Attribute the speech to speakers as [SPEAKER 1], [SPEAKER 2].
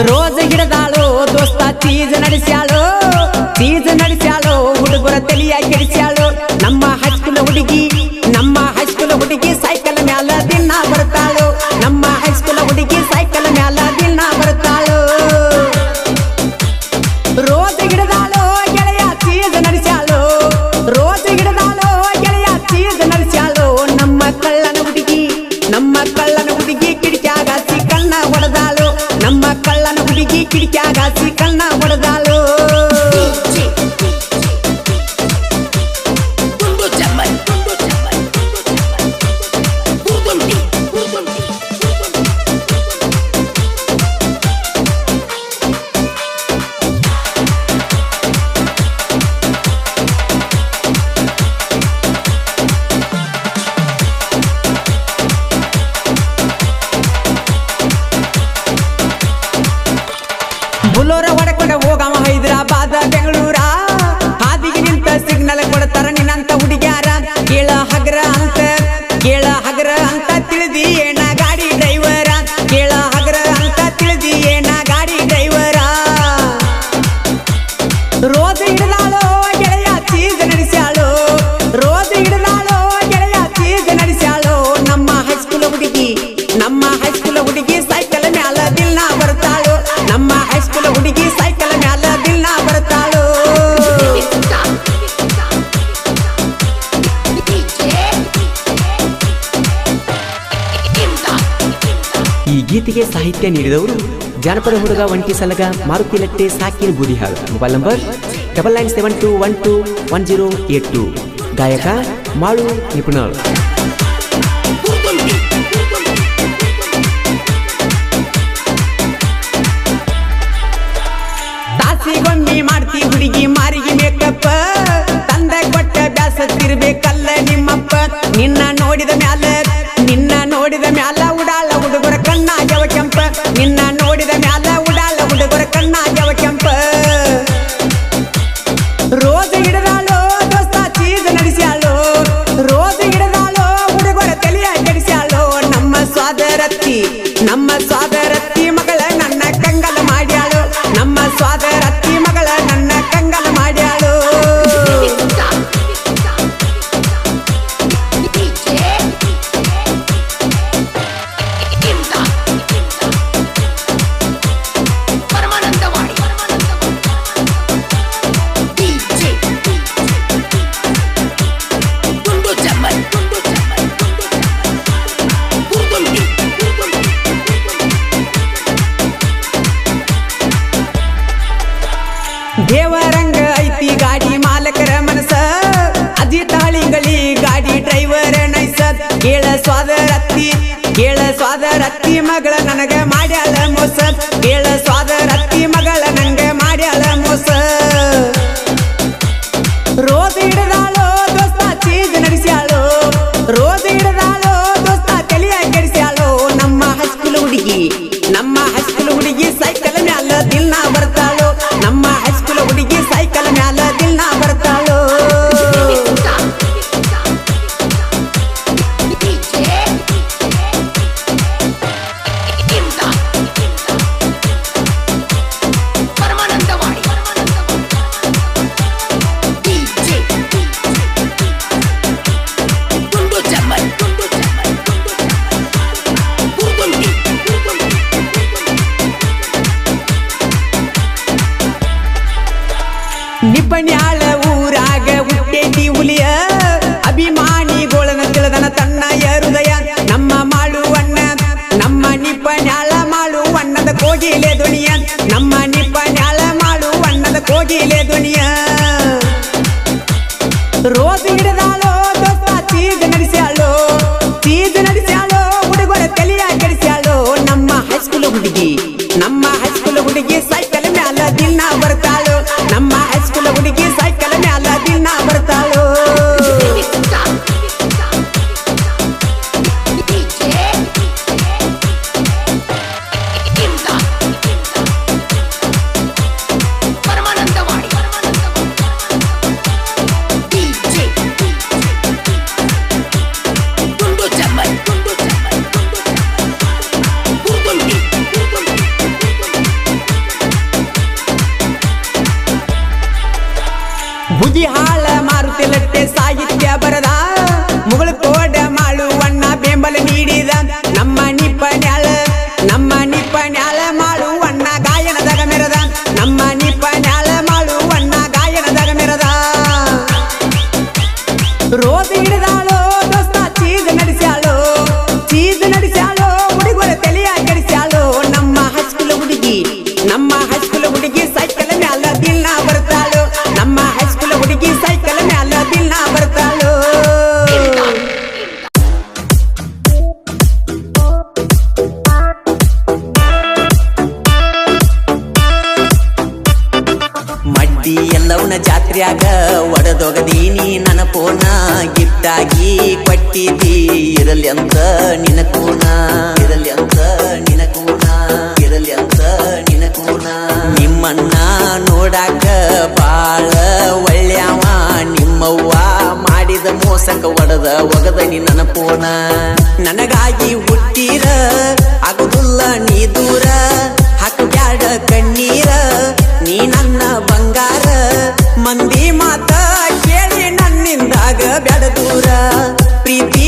[SPEAKER 1] ರೋಜ ಹಿಡದಾಳು ದೋಸ್ತ ತೀಜ ನಡೆಸ್ಯಾಳು ಹುಡುಗರ ತಲಿಯ ಕೆಡಿಸ್ಯಾಳು ನಮ್ಮ ಹೈಸ್ಕೂಲ್ ಹುಡುಗಿ ಸೈಕಲ್ ಮ್ಯಾಲ ದಿನ ಬರ್ತಾಳು ನಮ್ಮ ಹೈಸ್ಕೂಲ್ ಹುಡುಗಿ ಸೈಕಲ್ ಮ್ಯಾಲ ದಿನ ಬರ್ತಾಳು ರೋಜ ಹಿಡದಾಳು ಗೆಳೆಯ ತೀಜ ನಡೆಸ್ಯಾಳು ನಮ್ಮ ಕಳ್ಳನ ಹುಡುಗಿ ಕಿಡಿಕ್ಯಾಗಾಸಿ ಕಣ್ಣ ಹೊಡೆದಾಳು ನಮ್ಮ ಕಳ್ಳನ ಹುಡುಗಿ ಕಿಡಿಕ್ಯಾಗಾಸಿ ಕಣ್ಣ ಹೊಡೆದಾಳು ಬುಲೋರ ಹೊಡಕೊಂಡ ಹೋಗವ ಹೈದರಾಬಾದ ಬೆಂಗಳೂರ ಹಾದಿಗೆ ನಿಂತ ಸಿಗ್ನಲ್ ಕೊಡ್ತಾರ ನಿನ್ನಂತ ಹುಡುಗ್ಯಾರ ಕೇಳ ಹಗರ ಅಂತ ತಿಳಿದಿ ಏನ ಗಾಡಿ ಡ್ರೈವರ ಕೇಳ ಹಗರ ಅಂತ ತಿಳಿದಿ ಏನ ಗಾಡಿ ಡ್ರೈವರ ರೋಜ ಹಿಡದಾಳೋ ಗೆಳೆಯ ಚೀಜ ನಡೆಸ್ಯಾಳೋ ನಮ್ಮ ಹೈಸ್ಕೂಲ್ ಹುಡುಗಿ ಸೈಕಲ್ ಮ್ಯಾಲ ದಿನ ಬರ್ತಾಳು ನಮ್ಮ ಹೈಸ್ಕೂಲ್ ಹುಡುಗಿ ಸೈಕಲ್ ಮ್ಯಾಲ ದಿನ ಬರ್ತಾಳು ಈ ಗೀತೆಗೆ ಸಾಹಿತ್ಯ ನೀಡಿದವರು ಜಾನಪದ ಹುಡುಗ ಒಂಟಿ ಸಲಗ ಮಾರುತಿ ಲಟ್ಟೆ ಸಾಕಿನ ಬೂದಿಹಾಳು ಮೊಬೈಲ್ ನಂಬರ್ 9972121082 ಗಾಯಕ ಮಾಳು ನಿಪುಣರು ತಾಸಿಗೊಮ್ಮೆ ಮಾಡ್ತಿ ಹುಡುಗಿ ಮಾರಿಗೆ ಮೇಕಪ್ ತಂದ ಕೊಟ್ಟ ಬ್ಯಾಸತ್ತಿರ್ಬೇಕಲ್ಲ ನಿಮ್ಮಪ್ಪ ನಿನ್ನ ನೋಡಿದ ಮ್ಯಾಲ ಉಡಾಳ ಹುಡುಗರ ಕಣ್ಣಾಗ್ಯವ ಕೆಂಪ ನಿನ್ನ ನೋಡಿದ ಮ್ಯಾಲ ಉಡಾಳ ಹುಡುಗರ ಕಣ್ಣಾಗ್ಯವ ಕೆಂಪ ರೋಜ ಹಿಡದಾಳೋ ದೋಸ್ತ ಚೀಜ ನಡೆಸ್ಯಾಳೋ ಹುಡುಗರ ತಲೆಯ ಕೆಡಿಸ್ಯಾಳೋ ನಮ್ಮ ಸ್ವಾದರತ್ತಿ ಮಗಳ ನನ್ನ ಕಂಗಲ ಮಾಡ್ಯಾಳು ನಮ್ಮ ಸ್ವಾದರತ್ತಿ ಮಗಳ ನನ್ನ ಕಂಗಲ ಮಾಡ್ಯಾಳು ದೇವರಂಗ ಐತಿ ಗಾಡಿ ಮಾಲಕರ ಮನಸ ಅದಿ ತಾಳಿಂಗಳಿ ಗಾಡಿ ಡ್ರೈವರ್ ನೈಸ ಕೇಳ ಸ್ವಾದರತ್ತಿ ಮಗಳ ನನಗ ಮಾಡ್ಯಾಳ ಮೋಸ ಕೇಳ ಸ್ವಾದರತ್ತಿ ಮಗಳ ನಂಗ ಮಾಡ್ಯಾಳ ಮೋಸ ರೋಜ ಹಿಡದಾಳೋ ದೋಸ್ತ ಚೀಜ ನಡೆಸ್ಯಾಳೋ ತಲೆಯ ಕೆಡಿಸ್ಯಾಳೋ ನಮ್ಮ ಹೈಸ್ಕೂಲ್ ಹುಡುಗಿ ಸೈಕಲ್ ಮ್ಯಾಲ ದಿನ ಬರ್ತಾಳು ನಮ್ಮ ಹೈಸ್ಕೂಲ್ ಹುಡುಗಿ ಸೈಕಲ್ ಮ್ಯಾಲ ದಿನ ಬರ್ತಾಳು ನಿಬ್ಬಣ್ಯಾಳ ಊರಾಗ ಹುಟ್ಟೇತಿ ಹುಲಿಯ ಅಭಿಮಾನಿಗೋಳನ ತಿಳಿದನ ತನ್ನ ಹೃದಯ ನಮ್ಮ ಮಾಳುವಣ್ಣ ನಮ್ಮ ನಿಬ್ಬಣ್ಯಾಳ ಮಾಳುವಣ್ಣದ ಕೋಗಿಲೆ ಧ್ವನಿಯ ನಮ್ಮ ನಿಬ್ಬಣ್ಯಾಳ ಮಾಳುವಣ್ಣದ ಕೋಗಿಲೆ ಧ್ವನಿಯ ರೋಜ ಹಿಡದಾಳೋ ದೋಸ್ತ ಚೀಜ ನಡೆಸ್ಯಾಳೋ ಹುಡುಗರ ತಲೆಯ ಕೆಡಿಸ್ಯಾಳೋ ನಮ್ಮ ಹೈಸ್ಕೂಲ್ ಹುಡುಗಿ ಸೈಕಲ್ ಮ್ಯಾಲ ದಿನ ಬರ್ತಾಳು ನಮ್ಮ ಹೈಸ್ಕೂಲ್ ಹುಡುಗಿ ಕೋಡ ಮಾಳುವಣ್ಣ ಬೆಂಬಲ ನೀಡಿದ ನಮ್ಮ ನಿಪ್ಪನ್ಯಾಳ ಮಾಳುವಣ್ಣ ಗಾಯನದಾಗ ಮೆರದ ನಮ್ಮ ನಿಪ್ಪನ್ಯಾಳ ಮಾಳುವಣ್ಣ ಗಾಯನದಾಗ ಮೆರದ ರೋದ್ ಹಿಡಿದಾಳೋ ದೋಸ್ತ ಚೀಸ್ ನಡೆಸ್ಯಾಳೋ ಹುಡುಗರ ತಲೆಯ ಕೆಡಿಸ್ಯಾಳೋ ನಮ್ಮ ಹೈಸ್ಕೂಲ್ ಹುಡುಗಿ ಸೈಕಲ್ ಮ್ಯಾಲ ದಿನ ಬರ್ತಾಳು ನಮ್ಮ ಹೈಸ್ಕೂಲ್ ಹುಡುಗಿ ಸೈಕಲ್ ಮ್ಯಾಲ ದಿನ ಬರ್ತಾಳು ಮಡ್ಡಿ ಎಲ್ಲವನ ಜಾತ್ರ್ಯಾಗ ಒಡದೊಗದೀನಿ ನನ್ನ ಪೋನ ಗಿಫ್ಟಾಗಿ ಕೊಟ್ಟಿದ್ದಿ ಇರಲಿ ಅಂತ ನಿನ ಕೂನ ನಿಮ್ಮನ್ನ ನೋಡಾಕ ಬಾಳ ಒಳ್ಳ್ಯಾವ ನಿಮ್ಮವ್ವ ಮಾಡಿದ ಮೋಸಕ ಒಗದ ನನ್ನ ಪೋನ ನನಗಾಗಿ ಹುಟ್ಟಿರ ಆಗುದಿಲ್ಲ ನೀ ದೂರ ಹಾಕ್ಬ್ಯಾಡ ಕಣ್ಣೀರ ನೀ ನನ್ನ ಬಂಗಾರ ಮಂದಿ ಮಾತ ಕೇಳಿ ನನ್ನಿಂದಾಗ ಬ್ಯಾಡ ದೂರ ಪ್ರೀತಿ